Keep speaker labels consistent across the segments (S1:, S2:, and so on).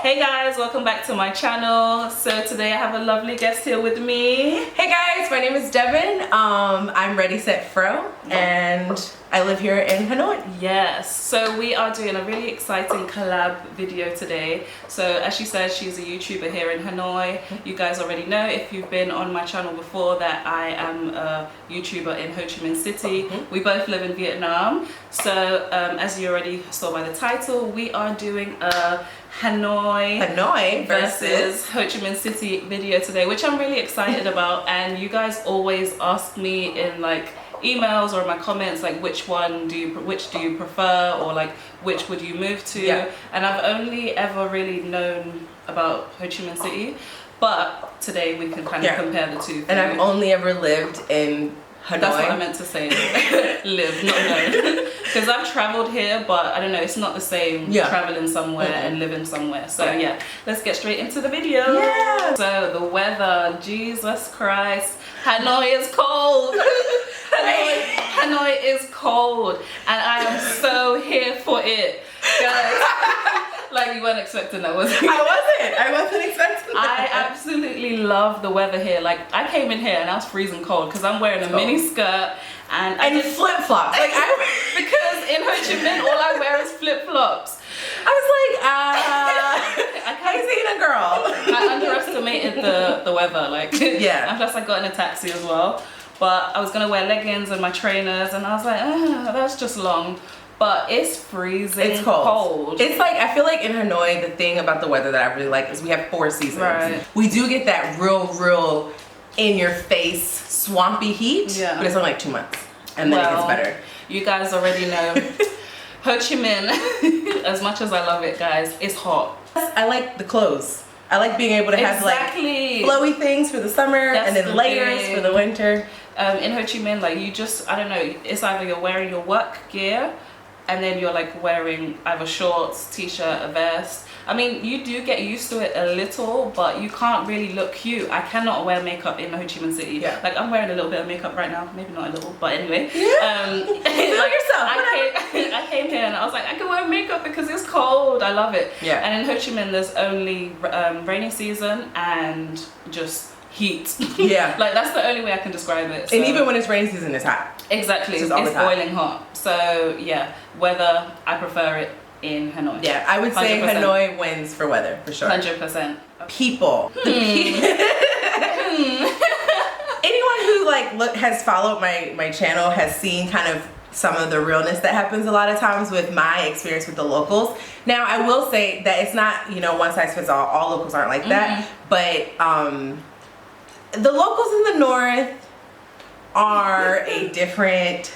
S1: Hey guys, welcome back to my channel. So today I have a lovely guest here with me.
S2: Hey guys, my name is Devin. I'm Ready Set Fro and I live here in Hanoi.
S1: Yes, so we are doing a really exciting collab video today. So as she said, she's a YouTuber here in Hanoi. You guys already know, if you've been on my channel before, that I am a YouTuber in Ho Chi Minh City. We both live in Vietnam. So as you already saw by the title, we are doing a Hanoi versus Ho Chi Minh City video today, which I'm really excited about. And you guys always ask me in like emails or in my comments, like which do you prefer, or like which would you move to? And I've only ever really known about Ho Chi Minh City, but today we can kind of compare the two.
S2: And I've only ever lived in Hanoi.
S1: That's what I meant to say. Live, not known. Because I've traveled here, but I don't know, it's not the same traveling somewhere and living somewhere. So yeah, let's get straight into the video. So the weather, Jesus Christ, Hanoi is cold. Hanoi is cold, and I am so here for it, guys. Like, you weren't expecting that, was you?
S2: I wasn't expecting that.
S1: I absolutely love the weather here. Like, I came in here and I was freezing cold because I'm wearing a mini skirt and
S2: flip-flops. Like,
S1: because in Ho Chi Minh all I wear is flip-flops.
S2: I was like, I seen a girl.
S1: I underestimated the weather, like, and plus I got in a taxi as well. But I was gonna wear leggings and my trainers, and I was like, that's just long. But it's freezing.
S2: It's cold. It's like, I feel like in Hanoi, the thing about the weather that I really like is we have 4 seasons.
S1: Right.
S2: We do get that real in your face swampy heat, but it's only like 2 months, and then it gets better.
S1: You guys already know. Ho Chi Minh, as much as I love it, guys, it's hot. I
S2: like the clothes. I like being able to have like flowy things for the summer and then layers for the winter.
S1: In Ho Chi Minh, like, you just, I don't know, it's either you're wearing your work gear and then you're like wearing either shorts, t-shirt, a vest. I mean, you do get used to it a little, but you can't really look cute. I cannot wear makeup in Ho Chi Minh City. Like, I'm wearing a little bit of makeup right now, maybe not a little, but anyway.
S2: Like yourself.
S1: I came here and I was like, I can wear makeup because it's cold. I love it. And in Ho Chi Minh, there's only rainy season and just heat. Like, that's the only way I can describe it. So.
S2: And even when it's rainy season, it's hot.
S1: Exactly, it's boiling hot. So yeah, weather, I prefer it in Hanoi.
S2: Yeah, I would say 100%. Hanoi wins for weather, for sure.
S1: 100%.
S2: People. Anyone who like has followed my channel has seen kind of some of the realness that happens a lot of times with my experience with the locals. Now, I will say that it's not, you know, one size fits all. All locals aren't like that. But the locals in the north are a different...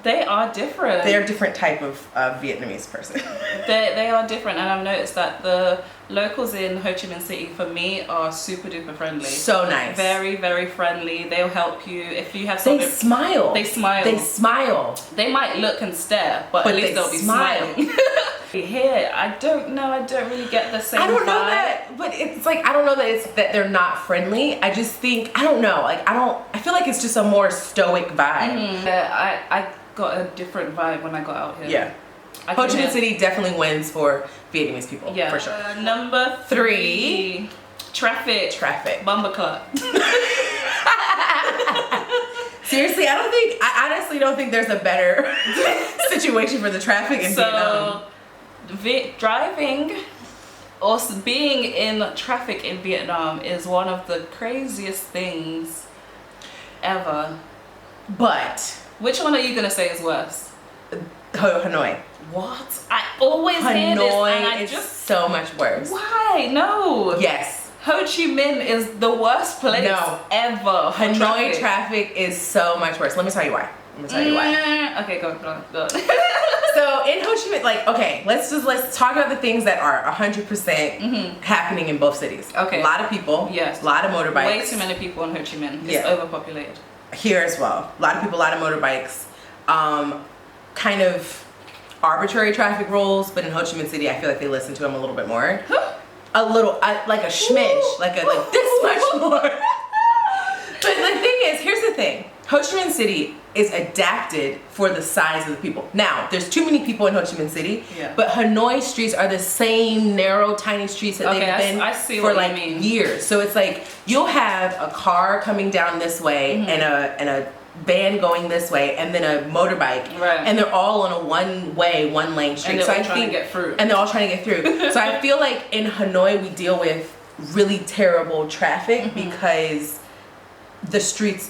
S1: They are different.
S2: They're a different type of Vietnamese person.
S1: They are different, and I've noticed that the locals in Ho Chi Minh City, for me, are super duper friendly.
S2: So nice.
S1: Very, very friendly. They'll help you if you have something.
S2: They smile.
S1: They smile.
S2: They smile.
S1: They might look and stare, but at least they'll be smiling. Here, I don't know. I don't really get the same.
S2: I don't know
S1: vibe.
S2: that, but it's like, I don't know that it's that they're not friendly. I just think, I don't know. Like, I feel like it's just a more stoic vibe.
S1: Yeah, I got a different vibe when I got out here.
S2: Yeah. Ho Chi Minh City definitely wins for Vietnamese people, for sure.
S1: Number 3, traffic. Bumper clock.
S2: Seriously, I honestly don't think there's a better situation for the traffic in Vietnam.
S1: Driving or being in traffic in Vietnam is one of the craziest things ever.
S2: But
S1: which one are you gonna say is worse?
S2: Hanoi.
S1: What? I always hear this, and I just
S2: so much worse.
S1: Why? No.
S2: Yes.
S1: Ho Chi Minh is the worst place ever.
S2: Hanoi traffic is so much worse. Let me tell you why.
S1: Okay, go.
S2: So in Ho Chi Minh, like, okay, let's talk about the things that are 100% happening in both cities. Okay. A lot of people.
S1: Yes.
S2: A lot of motorbikes.
S1: Way too many people in Ho Chi Minh. It's overpopulated.
S2: Here as well. A lot of people, a lot of motorbikes. Kind of arbitrary traffic rules, but in Ho Chi Minh City, I feel like they listen to them a little bit more. A little, like a smidge, like this much more. But the thing is, here's the thing. Ho Chi Minh City is adapted for the size of the people. Now, there's too many people in Ho Chi Minh City, but Hanoi streets are the same narrow, tiny streets that they've been for like years. So it's like you'll have a car coming down this way and a van going this way, and then a motorbike, and they're all on a one-way, one-lane street.
S1: And they're all trying to get through.
S2: And they're all trying to get through. So I feel like in Hanoi we deal with really terrible traffic because the streets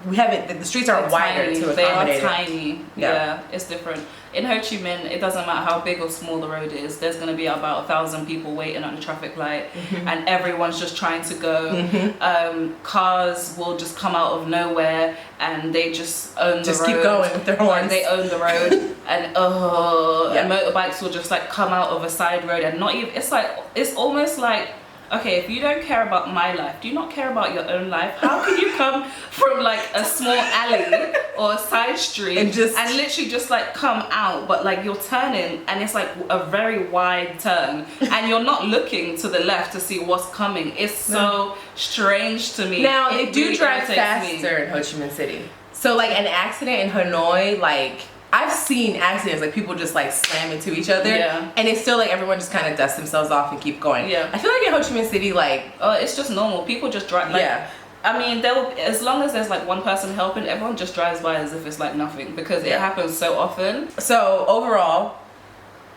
S2: the streets are wider to accommodate it.
S1: They are tiny. Yeah, it's different. In Ho Chi Minh, it doesn't matter how big or small the road is. There's going to be about 1,000 people waiting on the traffic light, and everyone's just trying to go. Cars will just come out of nowhere, and they just own the road.
S2: Keep going with their horns.
S1: They own the road, and and motorbikes will just like come out of a side road, and not even. It's almost like, okay, if you don't care about my life, do you not care about your own life? How can you come from like a small alley or a side street and literally just like come out, but like you're turning and it's like a very wide turn and you're not looking to the left to see what's coming. It's so strange to me.
S2: Now, they do drive faster in Ho Chi Minh City. So like an accident in Hanoi, like I've seen accidents, like people just like slam into each other, and it's still like everyone just kind of dusts themselves off and keep going. I feel like in Ho Chi Minh City, like
S1: it's just normal. People just drive. Like, I mean, as long as there's like one person helping, everyone just drives by as if it's like nothing because it happens so often.
S2: So overall,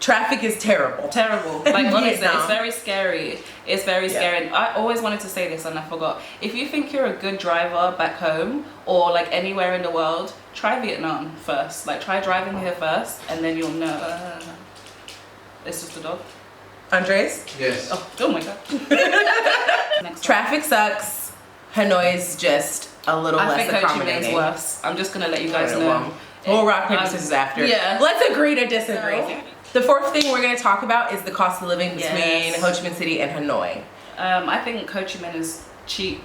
S2: traffic is terrible.
S1: Terrible. Like honestly, it's very scary. It's very scary. And I always wanted to say this and I forgot. If you think you're a good driver back home or like anywhere in the world, try Vietnam first. Like try driving here first, and then you'll know. It's just a dog.
S2: Andres?
S3: Yes.
S1: Oh my god.
S2: Traffic sucks. Hanoi is just a little less accommodating.
S1: I think Ho Chi Minh's worse. I'm just gonna let you guys know.
S2: We'll rock paper scissors after. Let's agree to disagree. The fourth thing we're going to talk about is the cost of living between Ho Chi Minh City and Hanoi.
S1: I think Ho Chi Minh is cheap.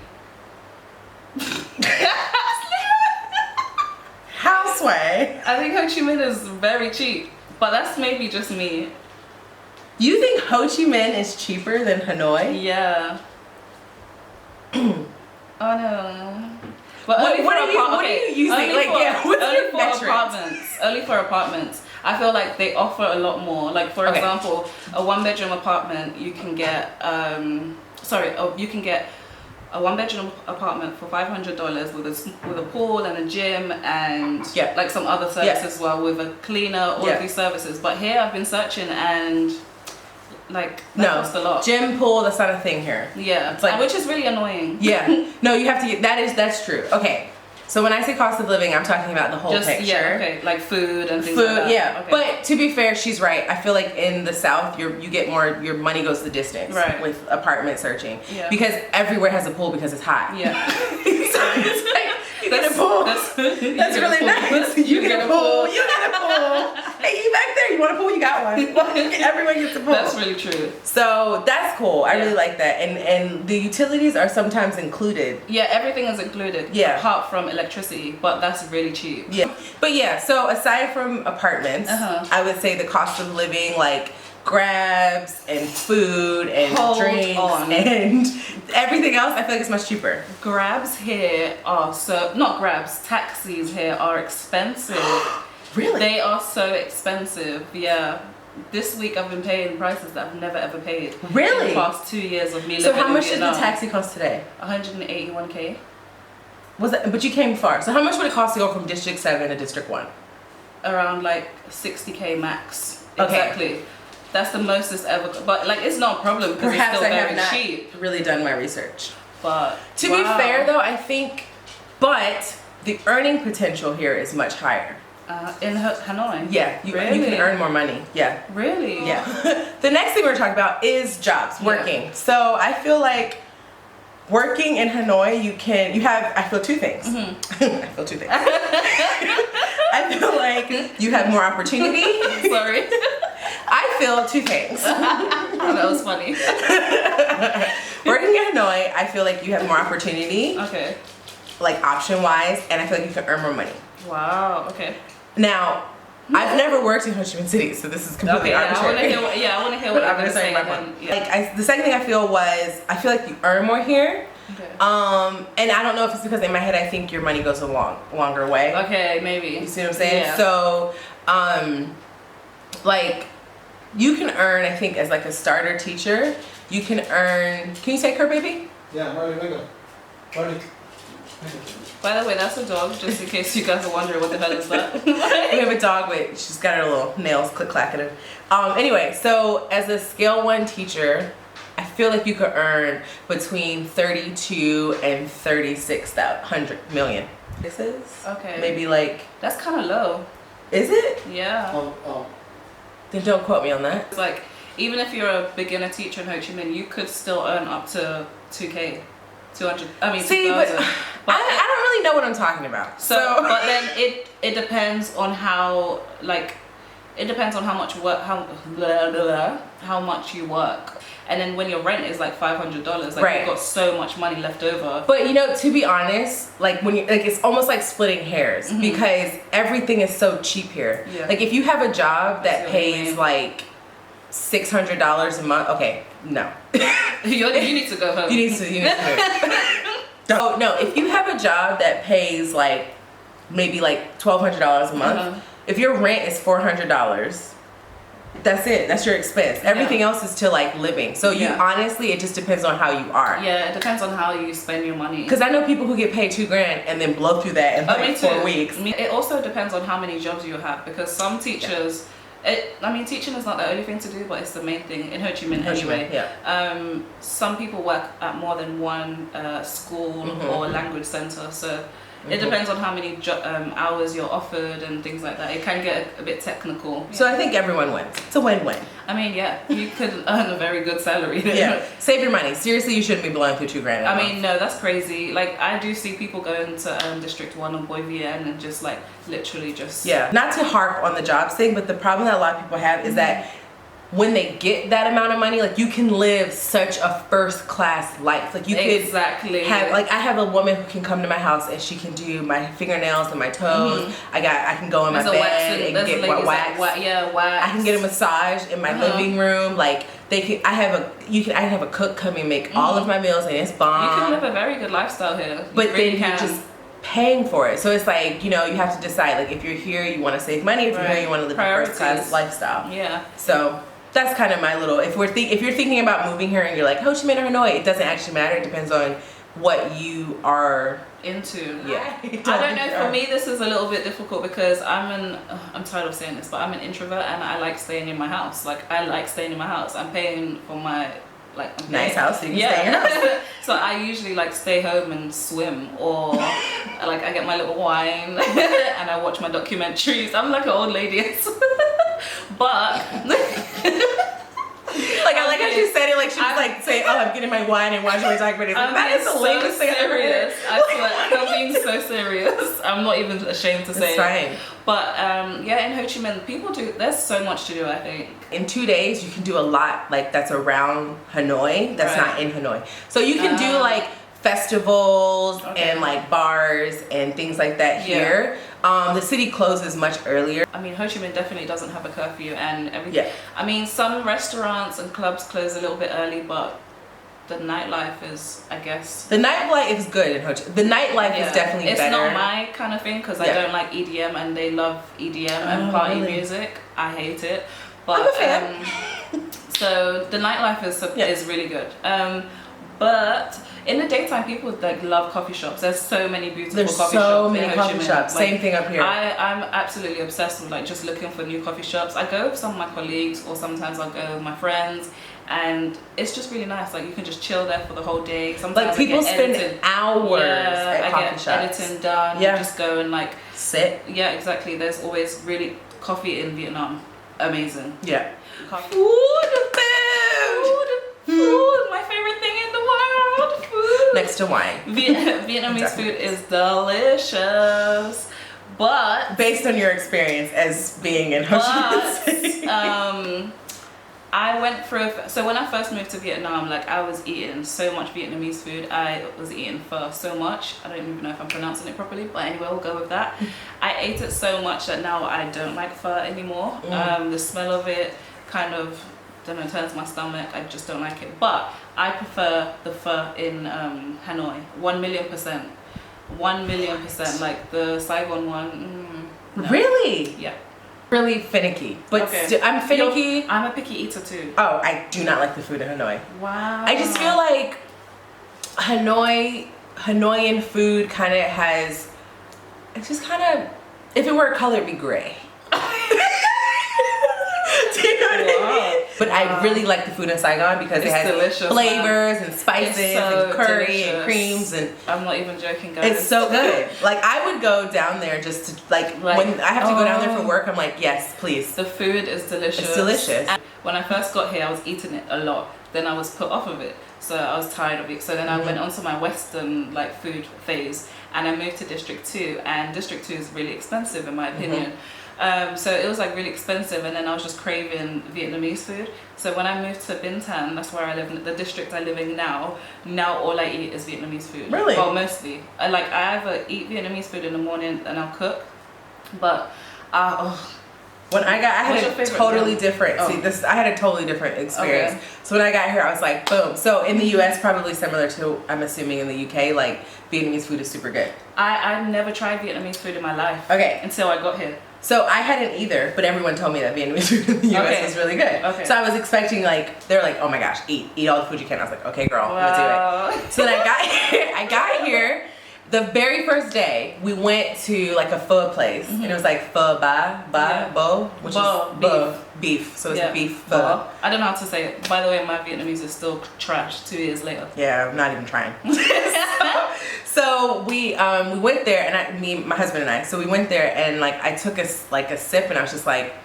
S2: Houseway.
S1: I think Ho Chi Minh is very cheap, but that's maybe just me.
S2: You think Ho Chi Minh is cheaper than Hanoi?
S1: Yeah. Oh no. But
S2: what are you using?
S1: Only for apartments. I feel like they offer a lot more. Like for example, a one-bedroom apartment you can get. You can get a one-bedroom apartment for $500 with a pool and a gym and like some other service as well, with a cleaner. All of these services. But here I've been searching and like that costs a lot.
S2: Gym, pool, that's not a thing here.
S1: Yeah, it's like, which is really annoying.
S2: No, you have to get that's true. Okay. So when I say cost of living, I'm talking about the whole picture.
S1: Yeah, okay, like food and things like that.
S2: Yeah. Okay. But to be fair, she's right. I feel like in the South, you get more, your money goes the distance with apartment searching. Yeah. Because everywhere has a pool because it's hot. Yeah. So it's like, you get a pool. That's really nice. You get a pool. You got a pool. Hey, you back there, you want a pool? You got one. Everyone gets a pool.
S1: That's really true.
S2: So that's cool. I really like that. And the utilities are sometimes included.
S1: Yeah, everything is included. Yeah. Apart from electricity, but that's really cheap.
S2: Yeah. But yeah, so aside from apartments, I would say the cost of living, like Grabs and food and drinks and everything else, I feel like it's much cheaper.
S1: Grabs here are taxis here are expensive.
S2: Really?
S1: They are so expensive. Yeah. This week I've been paying prices that I've never ever paid.
S2: Really?
S1: In the past 2 years of me living in
S2: So how much
S1: Vietnam.
S2: did the taxi cost today?
S1: 181K.
S2: Was that? But you came far. So how much would it cost to go from District 7 to District 1?
S1: Around like 60K max. Exactly. That's the most it's ever. But like, it's not a problem because it's still very cheap.
S2: Really done my research.
S1: But
S2: to be fair though, I think, the earning potential here is much higher.
S1: In Hanoi?
S2: Yeah, you can earn more money. Yeah.
S1: Really?
S2: Yeah. The next thing we're talking about is jobs, working. Yeah. So I feel like working in Hanoi, I feel two things. I feel two things. I feel like you have more opportunity.
S1: Sorry.
S2: I feel two things.
S1: Oh, that was funny.
S2: Working in Hanoi, I feel like you have more opportunity.
S1: Okay.
S2: Like option-wise, and I feel like you can earn more money.
S1: Wow, okay.
S2: Now, I've never worked in Ho Chi Minh City, so this is completely arbitrary.
S1: I want to hear what I'm going to say.
S2: The second thing I feel like you earn more here,
S1: Okay.
S2: And I don't know if it's because in my head I think your money goes a longer way.
S1: Okay, maybe.
S2: You see what I'm saying?
S1: Yeah.
S2: So, like, you can earn, I think, as like a starter teacher, you can earn. Can you take her, baby?
S3: Yeah, Marley.
S1: By the way, that's a dog, just in case you guys are wondering what the hell is that.
S2: We have a dog with, she's got her little nails click clacking. Anyway, so as a scale 1 teacher, I feel like you could earn between 32 and 3600 million. This is
S1: Okay.
S2: maybe like,
S1: That's kind of low.
S2: is it?
S1: Yeah.
S2: Then don't quote me on that.
S1: It's like, even if you're a beginner teacher in Ho Chi Minh, you could still earn up to 2K. 200, I mean,
S2: See,
S1: 2,000.
S2: but I don't really know what I'm talking about.
S1: So, but then it depends on how, like, it depends on how much work, how much you work. And then when your rent is like $500, like
S2: Right.
S1: you've got so much money left over.
S2: But you know, to be honest, like when you like, it's almost like splitting hairs because everything is so cheap here.
S1: Yeah.
S2: Like if you have a job that
S1: what I
S2: pays
S1: mean.
S2: like $600 a month, okay, no.
S1: You need to go home.
S2: You need to. Oh no, if you have a job that pays like maybe like $1,200 a month, if your rent is $400, that's it. That's your expense. Everything else is to like living. So you honestly, it just depends on how you are.
S1: Yeah, it depends on how you spend your money.
S2: Because I know people who get paid $2,000 and then blow through that in like 4 weeks.
S1: It also depends on how many jobs you have, because some teachers. I mean, teaching is not the only thing to do, but it's the main thing in Ho Chi Minh anyway.
S2: Yeah.
S1: Some people work at more than one school or language center, so it depends on how many hours you're offered and things like that. It can get a bit technical.
S2: So I think everyone wins. It's a win-win.
S1: I mean, yeah, you could earn a very good salary.
S2: Yeah, save your money. Seriously, you shouldn't be blowing through $2,000.
S1: I mean, no, that's crazy. Like, I do see people going to District 1 or Boy Vien and just like literally just...
S2: Yeah, not to harp on the jobs thing, but the problem that a lot of people have is that when they get that amount of money, like you can live such a first class life. Like you could have, like I have a woman who can come to my house and she can do my fingernails and my toes. I can go in my bed and get wax.
S1: Wax.
S2: I can get a massage in my living room. Like they can, I can have a cook come and make all of my meals and it's bomb.
S1: You can live a very good lifestyle here.
S2: But then you're just paying for it. So it's like, you know, you have to decide, like if you're here, you want to save money. If you're here, you want to live a first class lifestyle.
S1: Yeah.
S2: So that's kind of my little, if you're thinking about moving here and you're like Ho Chi Minh or Hanoi, it doesn't actually matter. It depends on what you are
S1: into.
S2: Yeah.
S1: I don't know, for me this is a little bit difficult because I'm tired of saying this, but I'm an introvert and I like staying in my house. Like I like staying in my house. I'm paying for my
S2: nice house, so you can stay in your house.
S1: So I usually like stay home and swim, or like I get my little wine and I watch my documentaries. I'm like an old lady. But
S2: like I like how she said it, like she was like saying, "Oh, I'm getting my wine and watching my documentaries." Like, that is the latest thing I've ever heard.
S1: I swear, I'm being so serious. I'm not even ashamed to say
S2: it.
S1: But yeah, in Ho Chi Minh, people do. There's so much to do. I think
S2: in 2 days you can do a lot. Like that's around Hanoi. That's not in Hanoi. So you can do like festivals and like bars and things like that here. The city closes much earlier.
S1: I mean, Ho Chi Minh definitely doesn't have a curfew and everything. Yeah. I mean, some restaurants and clubs close a little bit early, but the nightlife is, I guess...
S2: The nightlife is good in Ho Chi Minh. The nightlife is definitely better.
S1: It's not my kind of thing because I don't like EDM and they love EDM and party music. I hate it. But,
S2: I'm a fan.
S1: So the nightlife is really good. But in the daytime, people like love coffee shops. There's so many beautiful coffee shops. There's so many coffee shops.
S2: Like, same thing up here.
S1: I'm absolutely obsessed with like just looking for new coffee shops. I go with some of my colleagues, or sometimes I'll go with my friends, and it's just really nice. Like you can just chill there for the whole day. Sometimes
S2: like people spend hours at coffee shops.
S1: Editing done. Yeah. Just go and like
S2: sit.
S1: Yeah, exactly. There's always really coffee in Vietnam. Amazing.
S2: Yeah.
S1: Coffee.
S2: Food,
S1: my favorite thing in the world. Food.
S2: Next to wine.
S1: Vietnamese food is delicious, but
S2: based on your experience as being in Ho Chi Minh,
S1: I went through. So when I first moved to Vietnam, like I was eating so much Vietnamese food. I was eating pho so much. I don't even know if I'm pronouncing it properly, but anyway, we'll go with that. I ate it so much that now I don't like pho anymore. The smell of it kind of don't know, turns my stomach. I just don't like it. But I prefer the pho in Hanoi. 1,000,000%. 1,000,000%. Like the Saigon one. No.
S2: Really?
S1: Yeah.
S2: Really finicky. But
S1: Okay.
S2: I'm finicky.
S1: I'm a picky eater too.
S2: Oh, I do not like the food in Hanoi.
S1: Wow.
S2: I just feel like Hanoian food kind of has, it's just kind of, if it were a color, it'd be gray. Do you know what I mean? But I really like the food in Saigon because it has
S1: delicious,
S2: flavors and spices and curry
S1: delicious.
S2: and creams, and
S1: I'm not even joking, guys.
S2: it's so good. Like I would go down there just to like when I have to go down there for work, I'm like, yes, please.
S1: The food is delicious.
S2: It's delicious.
S1: And when I first got here, I was eating it a lot. Then I was put off of it, so I was tired of it. So then I went on to my Western like food phase, and I moved to District 2, and District 2 is really expensive in my opinion. So it was like really expensive, and then I was just craving Vietnamese food. So when I moved to Binh Tan, that's where I live, the district I live in now all I eat is Vietnamese food.
S2: Really?
S1: Well, mostly. I either eat Vietnamese food in the morning and I'll cook, but
S2: when I had
S1: your
S2: a
S1: favorite
S2: totally
S1: meal?
S2: different, I had a totally different experience.
S1: Okay.
S2: So when I got here, I was like, boom. So in the US, probably similar to, I'm assuming in the UK, like Vietnamese food is super good.
S1: I've never tried Vietnamese food in my life.
S2: Okay.
S1: Until I got here.
S2: So I hadn't either, but everyone told me that Vietnamese food in the US was really good.
S1: Okay.
S2: So I was expecting they're like, oh my gosh, eat all the food you can. I was like, okay, girl, I'm gonna do it. So then I got here. The very first day, we went to like a pho place, and it was like pho bo, which is beef. So it's beef pho.
S1: I don't know how to say it. By the way, my Vietnamese is still trash 2 years later.
S2: Yeah, I'm not even trying. So we went there, and my husband and I. So we went there, and like I took a sip, and I was just like.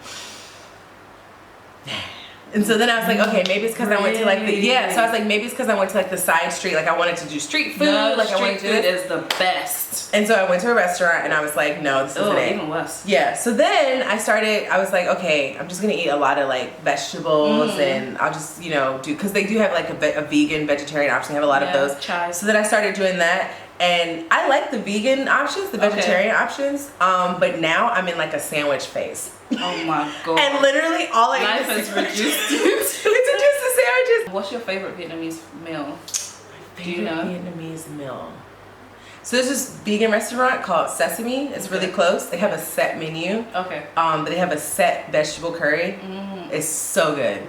S2: And so then I was like, okay, maybe it's because I went to like so I was like, maybe it's because I went to like the side street, like I wanted to do street food,
S1: No,
S2: like
S1: street
S2: I wanted to do
S1: food
S2: this.
S1: is the best.
S2: And so I went to a restaurant, and I was like, no, this isn't it.
S1: Even worse.
S2: Yeah. So then I was like, okay, I'm just gonna eat a lot of like vegetables, and I'll just do, because they do have like a vegan, vegetarian option. They have a lot of those.
S1: Chives.
S2: So then I started doing that. And I like the vegan options, the vegetarian options, but now I'm in like a sandwich phase.
S1: Oh my god.
S2: And literally all I
S1: Life
S2: eat
S1: is reduced to
S2: it's just the sandwiches.
S1: What's your favorite Vietnamese meal? Do you know?
S2: Vietnamese meal. So there's this vegan restaurant called Sesame. It's really close. They have a set menu.
S1: Okay.
S2: But they have a set vegetable curry. It's so good.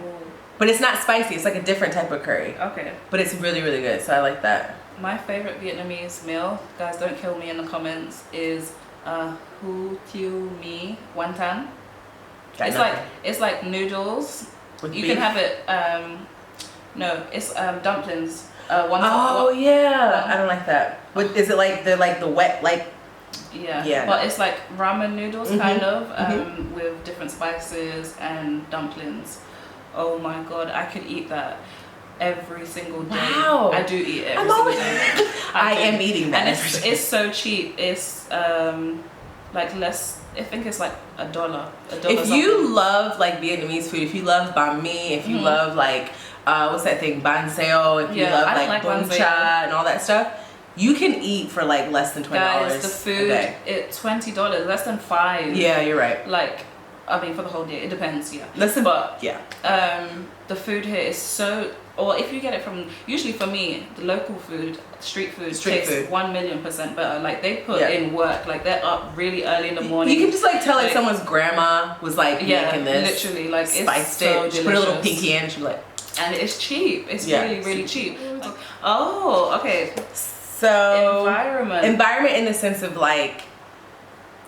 S2: But it's not spicy. It's like a different type of curry.
S1: Okay.
S2: But it's really, really good. So I like that.
S1: My favorite Vietnamese meal, guys, don't kill me in the comments, is Hu Thieu Mi Wantan. It's like noodles.
S2: With
S1: You
S2: beef?
S1: can have it. No, it's dumplings.
S2: Yeah. I don't like that. Is it like the wet like?
S1: Yeah. But it's like ramen noodles kind of with different spices and dumplings. Oh my god, I could eat that every single day.
S2: Wow.
S1: I do eat it every single day.
S2: I am eating that.
S1: And it's so cheap. It's like less. I think it's like $1.
S2: If you love like Vietnamese food, if you love banh mi, if you love like what's that thing, ban seo, if you love like bún cha and all that stuff, you can eat for like less than $20
S1: Guys, the food,
S2: a day.
S1: it's $20, less than $5.
S2: Yeah, you're right.
S1: Like, I mean, for the whole day, it depends. Yeah.
S2: But
S1: the food here is so. Or if you get it from, usually for me, the local food, street food tastes 1,000,000% better. Like they put in work, like they're up really early in the morning.
S2: You can just like tell like someone's grandma was like making this.
S1: Literally, like
S2: spiced
S1: it's so
S2: it.
S1: delicious.
S2: Put a little pinky in, she'd be like.
S1: And it's cheap. It's really, really cheap. Oh, okay.
S2: So
S1: environment
S2: in the sense of like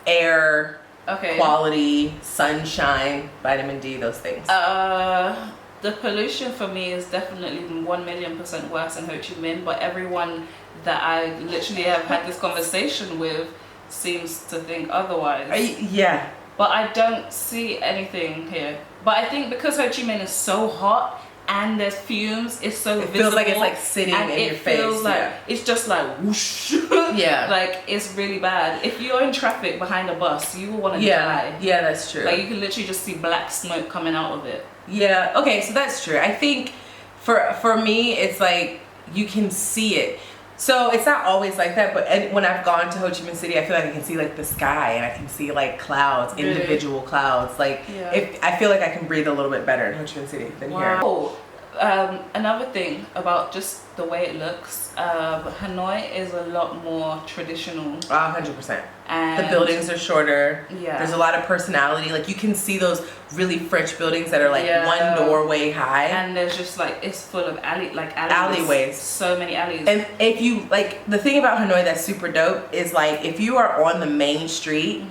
S2: air, quality, sunshine, vitamin D, those things.
S1: The pollution for me is definitely 1,000,000% worse in Ho Chi Minh, but everyone that I literally have had this conversation with seems to think otherwise. But I don't see anything here. But I think because Ho Chi Minh is so hot and there's fumes, it's so visible. It feels like it's like sitting in your face. It feels like it's just like whoosh. Like it's really bad. If you're in traffic behind a bus, you will want to die. Yeah, that's true. Like you can literally just see black smoke coming out of it. Yeah, okay, so that's true. I think for me, it's like you can see it.
S2: So it's not always like that, but when I've gone to Ho Chi Minh City, I feel like I can see like the sky and I can see like clouds, individual clouds. Like I feel like I can breathe a little bit better in Ho Chi Minh City than here.
S1: Another thing about just the way it looks, Hanoi is a lot more traditional.
S2: 100%.
S1: And
S2: the buildings are shorter.
S1: Yeah.
S2: There's a lot of personality. Like you can see those really French buildings that are like one doorway high.
S1: And there's just like, it's full of
S2: alleyways.
S1: So many alleys.
S2: And if you, like, the thing about Hanoi that's super dope is like, if you are on the main street,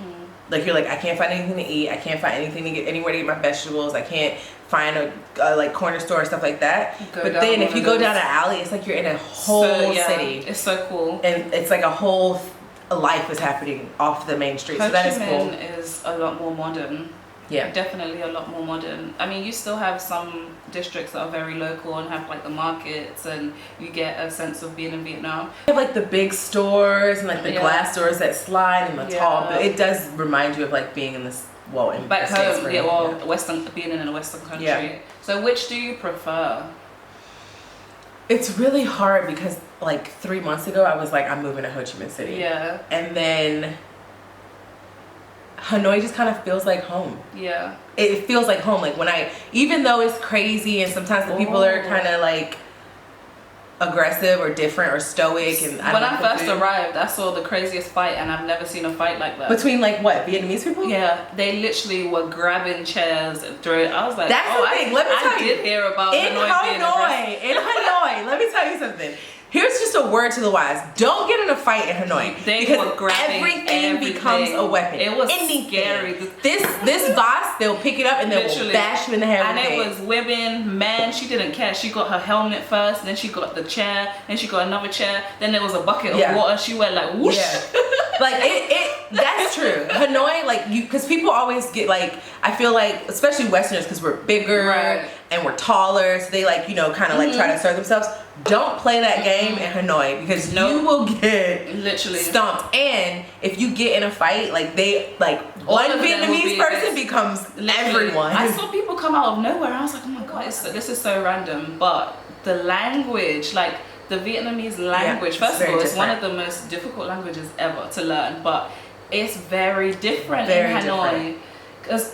S2: like you're like, I can't find anything to eat. I can't find anything to get, anywhere to get my vegetables. I can't find a like corner store or stuff like that. But then if you go down an alley, it's like you're in a whole city.
S1: It's so cool.
S2: And it's like a whole life is happening off the main street. So that is cool.
S1: Ho Chi Minh is a lot more modern.
S2: Yeah.
S1: Definitely a lot more modern. I mean, you still have some districts that are very local and have like the markets, and you get a sense of being in Vietnam.
S2: You have like the big stores and like the glass doors that slide and the tall, but it does remind you of like being in this, well, in
S1: back home,
S2: Western,
S1: being in a Western country.
S2: Yeah.
S1: So which do you prefer?
S2: It's really hard because like 3 months ago, I was like, I'm moving to Ho Chi Minh City.
S1: Yeah.
S2: And then Hanoi just kind of feels like home.
S1: Yeah.
S2: It feels like home. Like when even though it's crazy and sometimes the people are kind of like aggressive or different or stoic, and
S1: when I first arrived, I saw the craziest fight, and I've never seen a fight like that.
S2: Between like what, Vietnamese people?
S1: Yeah, they literally were grabbing chairs and throwing. I was like,
S2: that's the thing. Let me tell you.
S1: I did hear about
S2: in Hanoi. Let me tell you something. Here's just a word to the wise. Don't get in a fight in Hanoi. Because everything becomes a weapon.
S1: It was scary.
S2: This boss, they'll pick it up and they'll bash you in the head with it.
S1: And it was women, men, she didn't care. She got her helmet first, then she got the chair, then she got another chair, then there was a bucket of water. She went like whoosh.
S2: Yeah. Like that's true. Hanoi, like because people always get like, I feel like, especially Westerners, because we're bigger and we're taller, so they like, kind of like try to assert themselves. Don't play that game in Hanoi, because you will get
S1: literally
S2: stomped. And if you get in a fight, like one Vietnamese person becomes everyone.
S1: I saw people come out of nowhere. I was like, oh my god, this is so random. But the language, like the Vietnamese language, first of all, it's one of the most difficult languages ever to learn, but it's very different in Hanoi. Because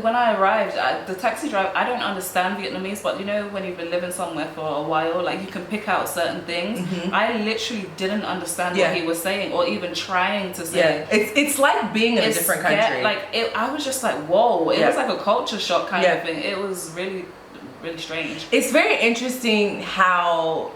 S1: when I arrived, the taxi driver, I don't understand Vietnamese, but when you've been living somewhere for a while, like you can pick out certain things. I literally didn't understand what he was saying or even trying to say.
S2: Yeah, it's like being in a different country.
S1: I was just like, whoa, it was like a culture shock kind of thing. It was really, really strange.
S2: It's very interesting how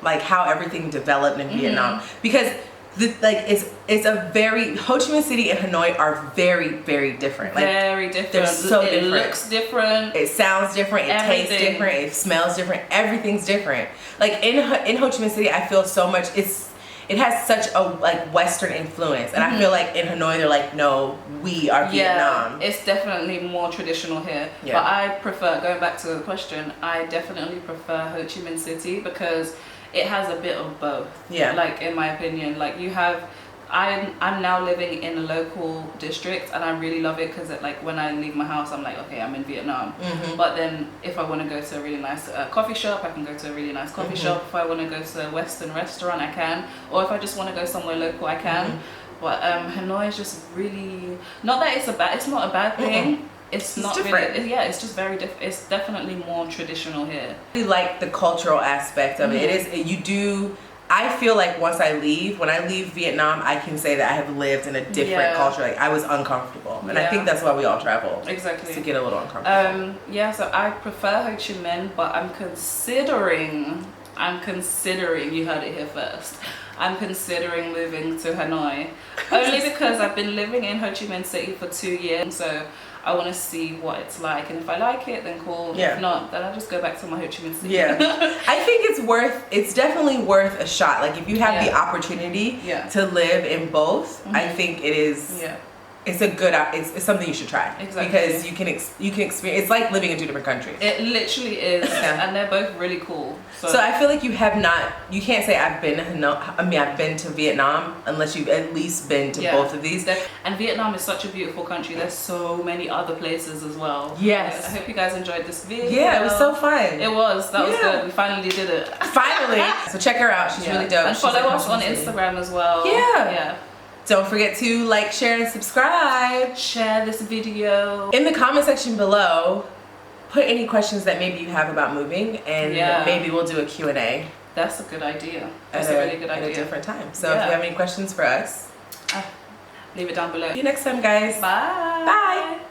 S2: everything developed in Vietnam, because it's a very, Ho Chi Minh City and Hanoi are very, very different. Like,
S1: very different.
S2: They're so different.
S1: It looks different.
S2: It sounds different. It tastes different. It smells different. Everything's different. Like in Ho Chi Minh City, I feel so much. It has such a like Western influence, and I feel like in Hanoi they're like, no, we are Vietnam.
S1: It's definitely more traditional here. Yeah. But I prefer, going back to the question, I definitely prefer Ho Chi Minh City because it has a bit of both. Yeah. Like in my opinion, like you have, I'm now living in a local district, and I really love it because like when I leave my house, I'm like, okay, I'm in Vietnam. But then if I want to go to a really nice coffee shop, I can go to a really nice coffee shop. If I want to go to a Western restaurant, I can. Or if I just want to go somewhere local, I can. But Hanoi is just really, not that it's not a bad thing. It's not different. Really, it's just very different. It's definitely more traditional here.
S2: I really like the cultural aspect of it. I feel like when I leave Vietnam, I can say that I have lived in a different culture. Like I was uncomfortable, and I think that's why we all travel.
S1: Exactly.
S2: To get a little uncomfortable.
S1: So I prefer Ho Chi Minh, but I'm considering. You heard it here first. I'm considering moving to Hanoi, only because I've been living in Ho Chi Minh City for 2 years, so I want to see what it's like, and if I like it, then cool. Yeah. If not, then I'll just go back to my Ho Chi Minh City.
S2: Yeah. I think it's definitely worth a shot. Like if you have the opportunity to live in both, I think it is it's a good, it's something you should try.
S1: Exactly.
S2: Because you can experience, it's like living in two different countries.
S1: It literally is.
S2: Yeah.
S1: And they're both really cool.
S2: So I feel like you can't say I've been to Vietnam unless you've at least been to both of these.
S1: And Vietnam is such a beautiful country. There's so many other places as well.
S2: Yes.
S1: I hope you guys enjoyed this video.
S2: Yeah, it was so fun.
S1: It was. That was good. We finally did it.
S2: Finally. So check her out. She's really dope.
S1: And follow us on Instagram as well.
S2: Yeah. Don't forget to like, share, and subscribe.
S1: Share this video.
S2: In the comment section below, put any questions that maybe you have about moving, and maybe we'll do a Q&A.
S1: That's a good idea. That's a really good idea.
S2: At a different time. So if you have any questions for us,
S1: leave it down below.
S2: See you next time, guys.
S1: Bye.
S2: Bye.